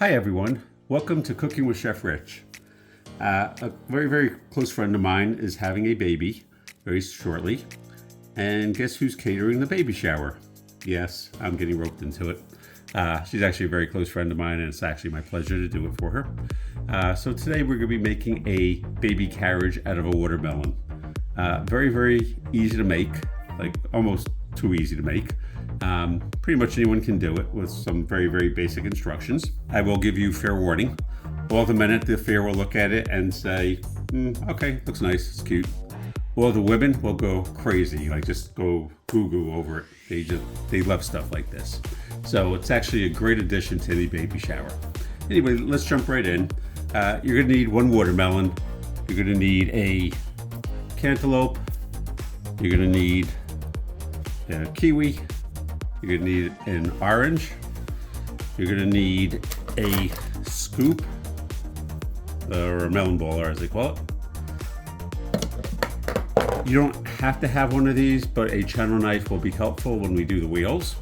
Hi everyone, welcome to Cooking with Chef Rich. A very close friend of mine is having a baby very shortly, and guess who's catering the baby shower? Yes, I'm getting roped into it. She's actually a very close friend of mine, and it's actually my pleasure to do it for her. So today we're going to be making a baby carriage out of a watermelon. Very easy to make, like almost too easy to make. Pretty much anyone can do it with some very basic instructions. I will give you fair warning. All the men at the fair will look at it and say, okay, looks nice, it's cute. Or the women will go crazy, like just go goo over it. They love stuff like this. So it's actually a great addition to any baby shower. Anyway, let's jump right in. You're gonna need one watermelon. You're gonna need a cantaloupe. You're gonna need a kiwi. You're gonna need an orange. You're gonna need a scoop, or a melon baller as they call it. You don't have to have one of these, but a channel knife will be helpful when we do the wheels.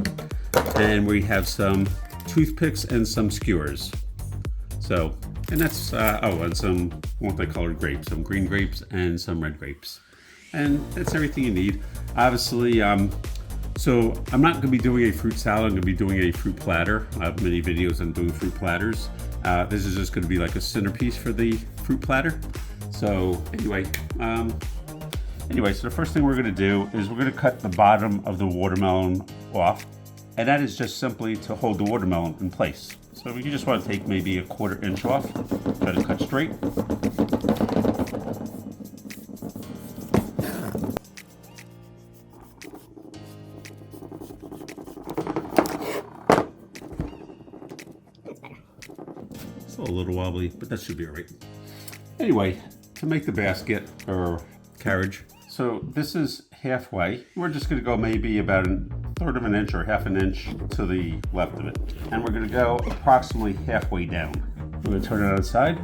And we have some toothpicks and some skewers. So, and that's, and some multicolored grapes, some green grapes and some red grapes. And that's everything you need. Obviously, so I'm not going to be doing a fruit salad, I'm going to be doing a fruit platter. I have many videos on doing fruit platters. This is just going to be like a centerpiece for the fruit platter. So anyway, so the first thing we're going to do is we're going to cut the bottom of the watermelon off. And that is just simply to hold the watermelon in place. So you just want to take maybe a 1/4 inch off, try to cut straight. A little wobbly, but that should be all right. Anyway, to make the basket or carriage, so this is halfway. We're just going to go maybe about 1/3 of an inch or 1/2 an inch to the left of it. And we're going to go approximately halfway down. We're going to turn it on its side.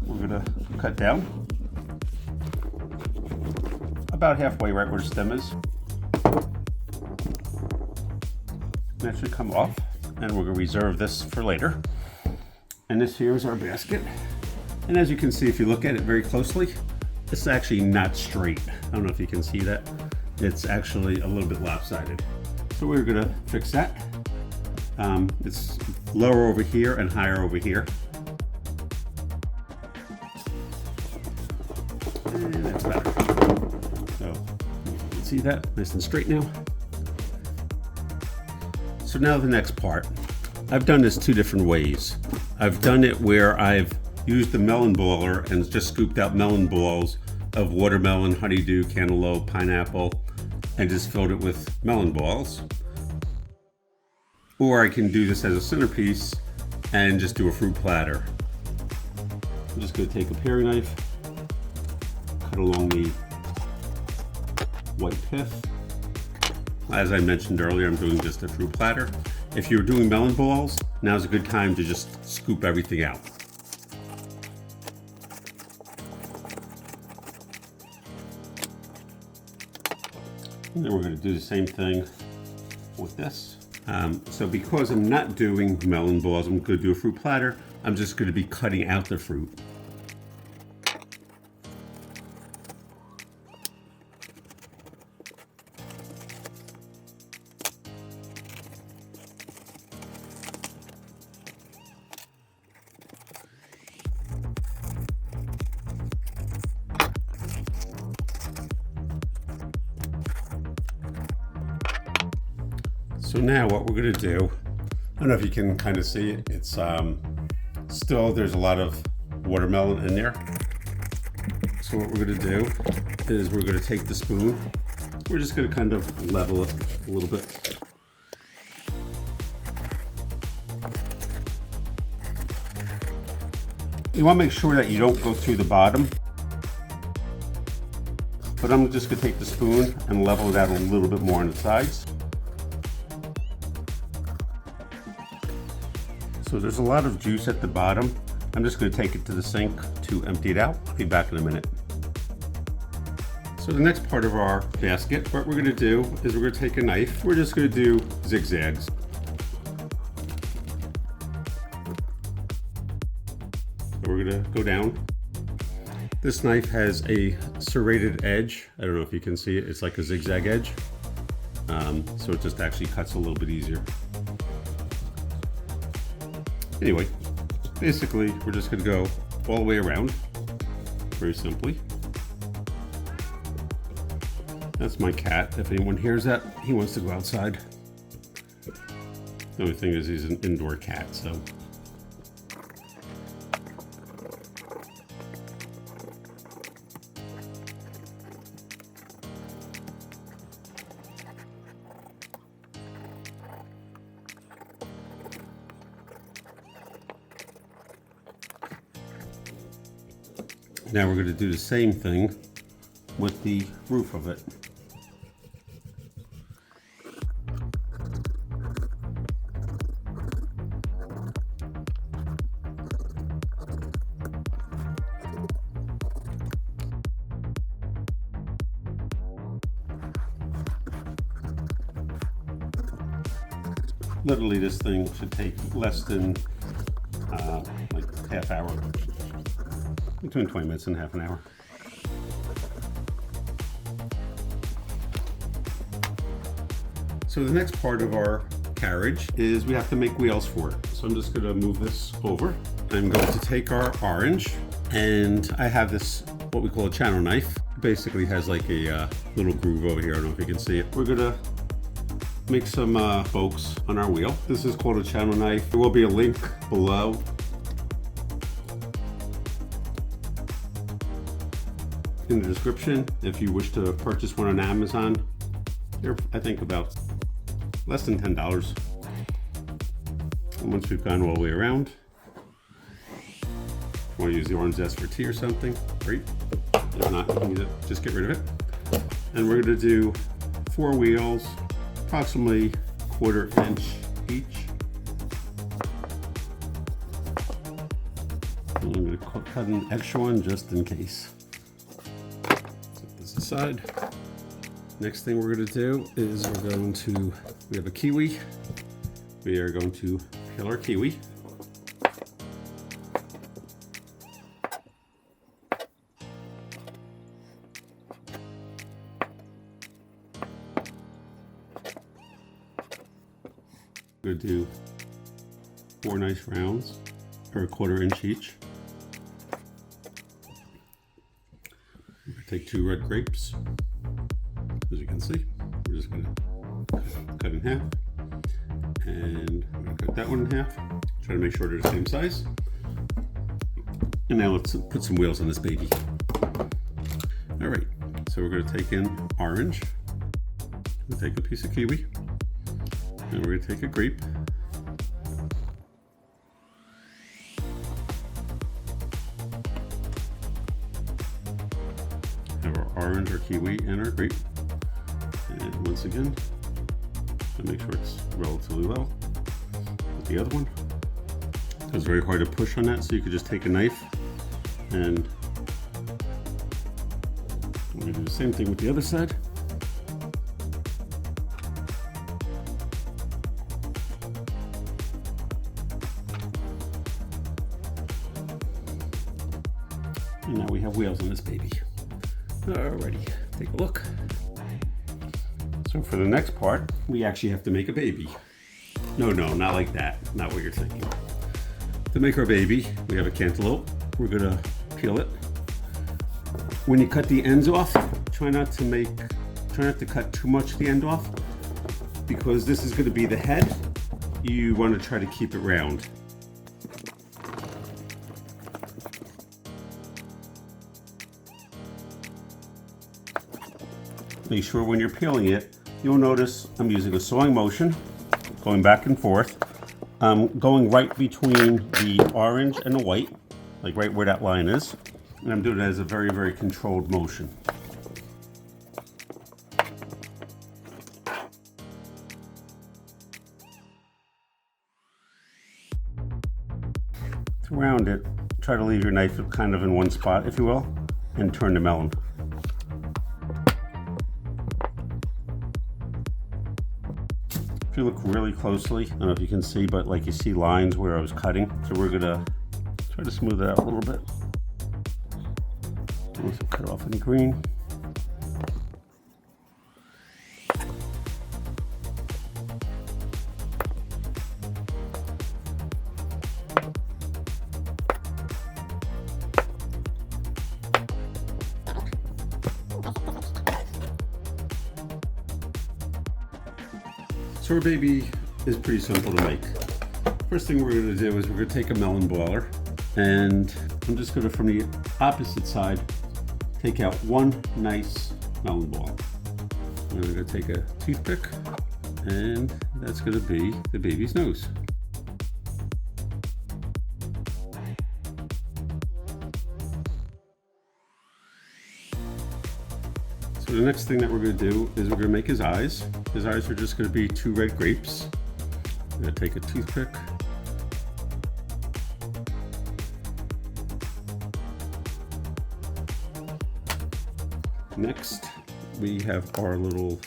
We're going to cut down about halfway, right where the stem is. That should come off. And we're going to reserve this for later. And this here is our basket. And as you can see, if you look at it very closely, it's actually not straight. I don't know if you can see that. It's actually a little bit lopsided. So we're going to fix that. It's lower over here and higher over here. And that's better. So you can see that nice and straight now. So now the next part. I've done this 2 different ways. I've done it where I've used the melon baller and just scooped out melon balls of watermelon, honeydew, cantaloupe, pineapple, and just filled it with melon balls. Or I can do this as a centerpiece and just do a fruit platter. I'm just going to take a paring knife, cut along the white pith. As I mentioned earlier, I'm doing just a fruit platter. If you're doing melon balls, now's a good time to just scoop everything out. And then we're going to do the same thing with this. So because I'm not doing melon balls, I'm going to do a fruit platter. I'm just going to be cutting out the fruit. So now what we're going to do, I don't know if you can kind of see it, it's still, there's a lot of watermelon in there. So what we're going to do is we're going to take the spoon, we're just going to kind of level it a little bit. You want to make sure that you don't go through the bottom, but I'm just going to take the spoon and level it out a little bit more on the sides. So there's a lot of juice at the bottom. I'm just going to take it to the sink to empty it out. I'll be back in a minute. So the next part of our basket, what we're going to do is we're going to take a knife. We're just going to do zigzags. So we're gonna go down. This knife has a serrated edge. I don't know if you can see it. It's like a zigzag edge. So it just actually cuts a little bit easier. Anyway, basically, we're just gonna go all the way around, very simply. That's my cat. If anyone hears that, he wants to go outside. The only thing is he's an indoor cat, so. Now we're going to do the same thing with the roof of it. Literally, this thing should take less than like half hour. Between 20 minutes and half an hour. So the next part of our carriage is we have to make wheels for it. So I'm just going to move this over. I'm going to take our orange, and I have this, what we call a channel knife. It basically has like a little groove over here. I don't know if you can see it. We're going to make some spokes on our wheel. This is called a channel knife. There will be a link below. In the description, if you wish to purchase one on Amazon. They're, I think, about less than $10. And once we've gone all the way around, if you want to use the orange zest for tea or something, great. If not, you can just get rid of it. And we're going to do 4 wheels, approximately 1/4 inch each. And I'm going to cut an extra one just in case. Aside. Next thing we're going to do is we have a kiwi. We are going to peel our kiwi. We're going to do 4 nice rounds, or 1/4 inch each. Take 2 red grapes. As you can see, we're just going to cut in half, and I'm going to cut that one in half. Try to make sure they're the same size. And now let's put some wheels on this baby. All right, so we're going to take in orange. We'll take a piece of kiwi, and we're going to take a grape. Orange or kiwi and our grape, and once again, make sure it's relatively level with the other one. It's very hard to push on that, so you could just take a knife, and we're going to do the same thing with the other side. And now we have wheels on this baby. Alrighty, take a look. So for the next part, we actually have to make a baby. No, not like that. Not what you're thinking. To make our baby, we have a cantaloupe. We're gonna peel it. When you cut the ends off, try not to cut too much of the end off, because this is gonna be the head. You want to try to keep it round. Make sure when you're peeling it, you'll notice I'm using a sawing motion, going back and forth. Going right between the orange and the white, like right where that line is. And I'm doing it as a very, very controlled motion. To round it, try to leave your knife kind of in one spot, if you will, and turn the melon. If you look really closely, I don't know if you can see, but like you see lines where I was cutting. So we're gonna Try to smooth it out a little bit. Also cut off any green. So our baby is pretty simple to make. First thing we're going to do is we're going to take a melon boiler, and I'm just going to, from the opposite side, take out one nice melon ball. I'm going to take a toothpick, and that's going to be the baby's nose. So the next thing that we're going to do is we're going to make his eyes. His eyes are just going to be 2 red grapes. I'm going to take a toothpick. Next, we have our little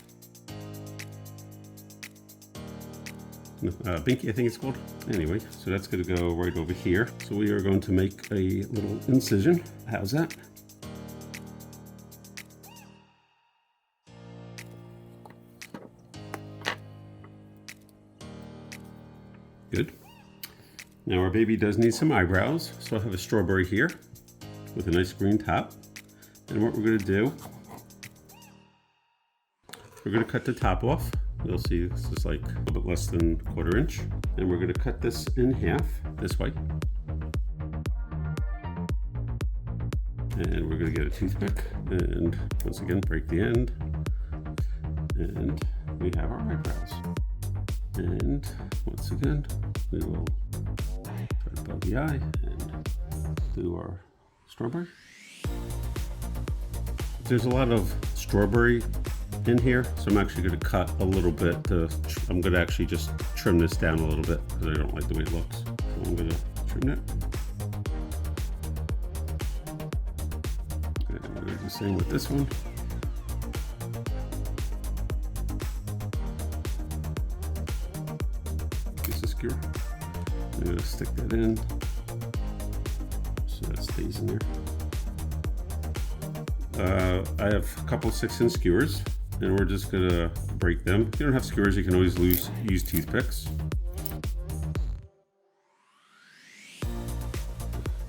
binky, I think it's called. Anyway, so that's going to go right over here. So we are going to make a little incision. How's that? Good. Now our baby does need some eyebrows, so I have a strawberry here with a nice green top. And what we're going to do, we're going to cut the top off. You'll see this is like a little bit less than 1/4 inch. And we're going to cut this in half this way. And we're going to get a toothpick and once again break the end. And we have our eyebrows. And once again, we will try to bug the eye and do our strawberry. There's a lot of strawberry in here, so I'm actually going to cut a little bit. I'm going to actually just trim this down a little bit because I don't like the way it looks. So I'm going to trim it. And we're going to do the same with this one. I'm going to stick that in so that stays in there. I have a couple 6-inch skewers, and we're just going to break them. If you don't have skewers, you can always use toothpicks.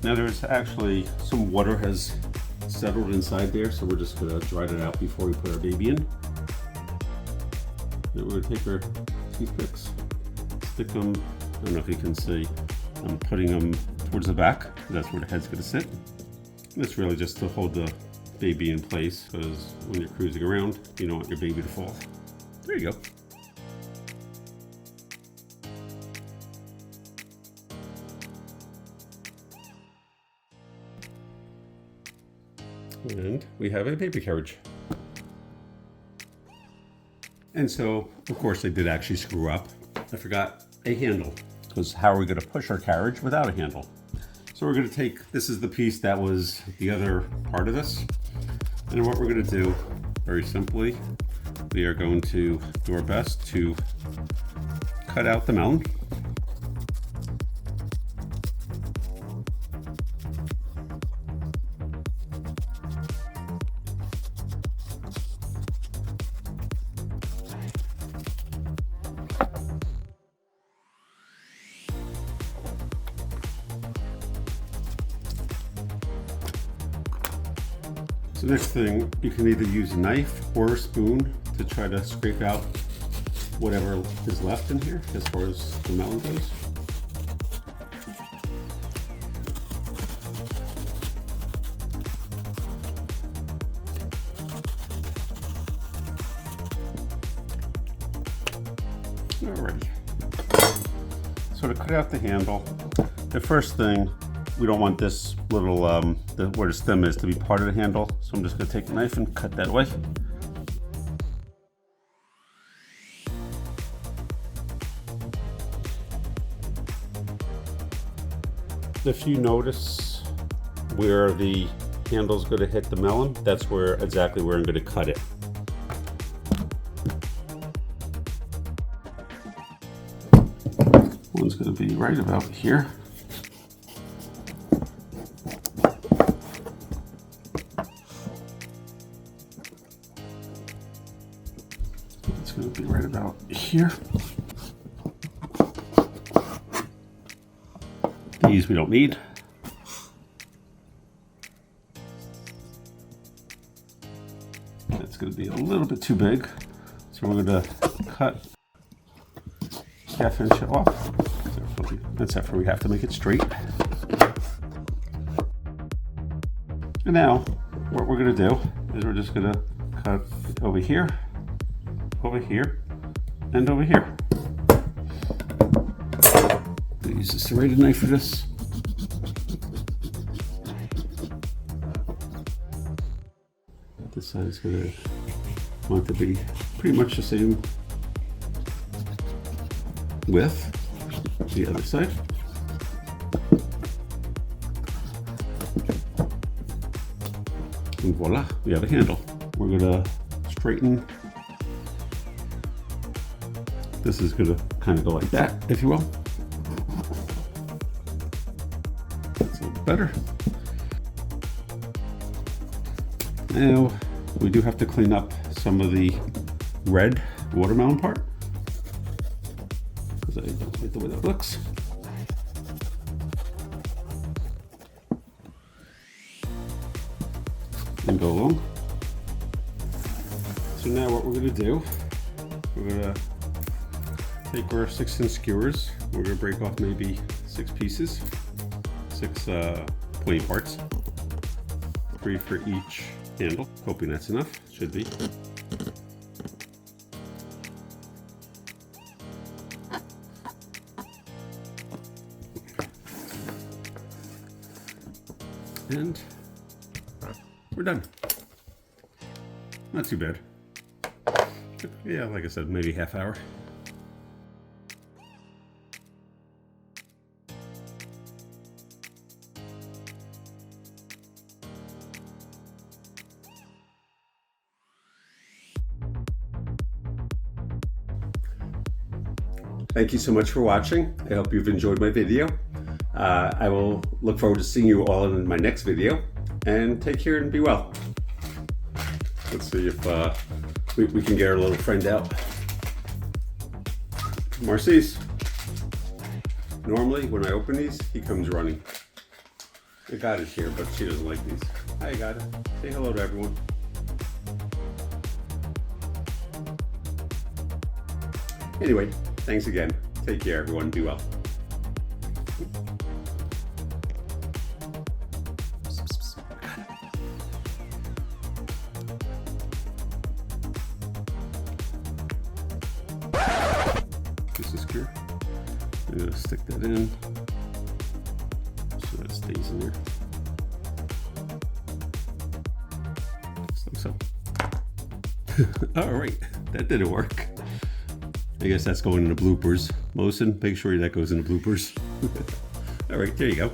Now there's actually some water has settled inside there, so we're just going to dry it out before we put our baby in. Then we're going to take our toothpicks, stick them, I don't know if you can see, I'm putting them towards the back. That's where the head's going to sit. That's really just to hold the baby in place, because when you're cruising around, you don't want your baby to fall. There you go. And we have a baby carriage. And so, of course, I did actually screw up. I forgot a handle, because how are we going to push our carriage without a handle? So we're going to take, this is the piece that was the other part of this. And what we're going to do, very simply, we are going to do our best to cut out the melon. So next thing, you can either use a knife or a spoon to try to scrape out whatever is left in here as far as the melon goes. Alrighty. So to cut out the handle, the first thing, we don't want this little, where the stem is, to be part of the handle. So I'm just going to take a knife and cut that away. If you notice where the handle's going to hit the melon, that's exactly where I'm going to cut it. One's going to be right about here. here. These we don't need. That's going to be a little bit too big, so we're going to cut ½ inch off. That's after we have to make it straight. And now what we're going to do is we're just going to cut over here, and over here. I'll use a serrated knife for this. This side is going to want to be pretty much the same width as the other side. And voila, we have a handle. We're going to straighten. This is going to kind of go like that, if you will. That's a little better. Now, we do have to clean up some of the red watermelon part, because I don't like the way that looks. And go along. So now what we're going to do, we're going to take our 6-inch skewers. We're going to break off maybe 6 pieces, 6 pointy parts, 3 for each handle. Hoping that's enough. Should be. And we're done. Not too bad. Yeah, like I said, maybe half hour. Thank you so much for watching. I hope you've enjoyed my video. I will look forward to seeing you all in my next video. And take care and be well. Let's see if we can get our little friend out. Marcy's. Normally, when I open these, he comes running. I got it here, but she doesn't like these. Hi, Agata. Say hello to everyone. Anyway, thanks again. Take care, everyone. Be well. This is secure. I'm going to stick that in so that stays in there. Just like so. All right, that didn't work. I guess that's going into bloopers. Mosin, make sure that goes into bloopers. All right, there you go.